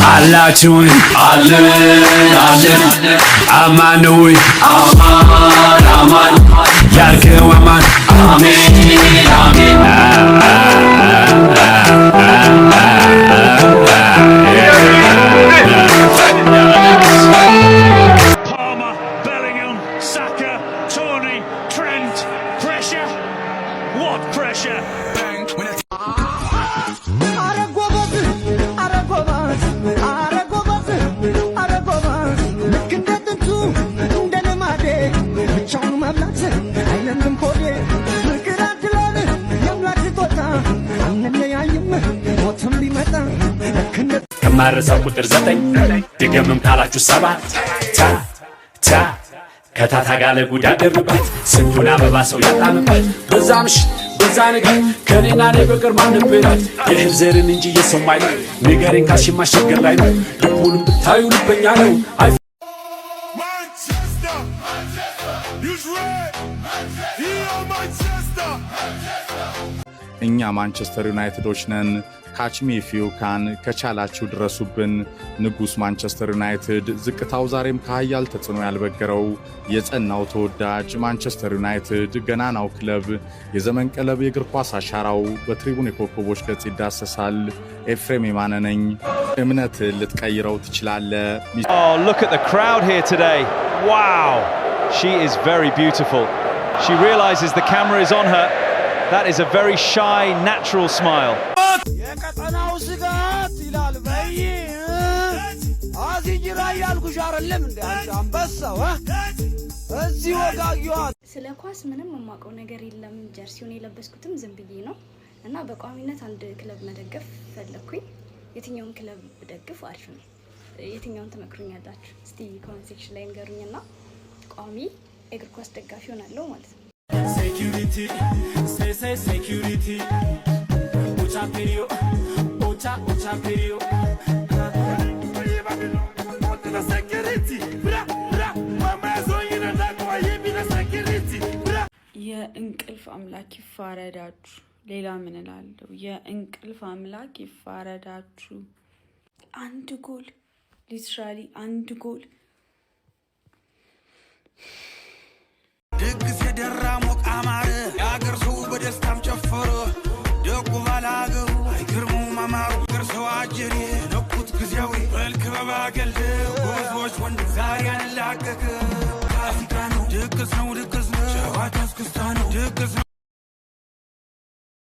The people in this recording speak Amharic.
አላችሁን አለን አማን ነው አማን ያልከው አማን አሜን አሜን ከማረሳው ቁጥር 9 ድገምም ካላችሁ 7 ታ ከታታ ጋለ ጉዳ ደርባት ስንቱን አበባ ሰው ያጣምባት በዛ ምሽት በዛ ነገር ከኔና እኔ በቀር ማን ነበራት የእህል ዘርን እንጂ የሰው ማይል ንገረኝ ካልሽማ ሸገር ላይ ነው ልቡንም ብታዩ ልበኛ ነው እኛ ማንቸስተር ዩናይትዶች ነን ካችሚ ፊውካን ከቻላችሁ ድረሱብን ንጉስ ማንቸስተር ዩናይትድ ዝቅታው ዛሬም ከሀያል ተጽዕኖ ያልበገረው የጸናው ተወዳጅ ማንቸስተር ዩናይትድ ገናናው ክለብ የዘመን ቀለብ የእግር ኳስ አሻራው በትሪቡን የኮከቦች ገጽ ይዳሰሳል ኤፍሬም የማነ ነኝ እምነት ልትቀይረው ትችላለህ Oh look at the crowd here today wow she is very beautiful she realizes the camera is on her that is a very shy natural smile የቀጠናው ስጋት ይላል በይ አዚጅራ ያልኩሽ አይደለም እንዴ አንተ አንበሳው እዚህ ወጋጊዋ ስለ ኳስ ምንም የማውቀው ነገር የለም ጀርሲውን የለበስኩትም ዝም ብዬ ነው እና በቋሚነት አንድ ክለብ መደገፍ ፈለኩኝ የትኛውን ክለብ ብደግፍ አሪፍ ነው የትኛውን ተመክሩኛላችሁ እስቲ ኮሜንት ሴክሽን ላይ ንገሩኝና ቋሚ እግር ኳስ ደጋፊ ሆናለሁ ማለት ነው security say security Ocha perio ocha perio የእንቅልፍ አምላክ ይፋረዳችሁ ሌላ ምን እላለሁ የእንቅልፍ አምላክ ይፋረዳችሁ አንድ ጎል ሊትራሊ አንድ ጎል ድግስ የደራ ሞቅ አማረ ያገር ሰው በደስታም ጨፈረ ደጉ ባላገሩ አይገርሙ ማማሩ ገርሰው አጀሬ ነኩት ግዚያዊ መልክ በባገልደ ጎዞች ወንድ ዛሬ ያንላቀቀ አፍሪካ ነው ድግስ ነው ጨዋታ እስክስታ ነው ድግስ ነው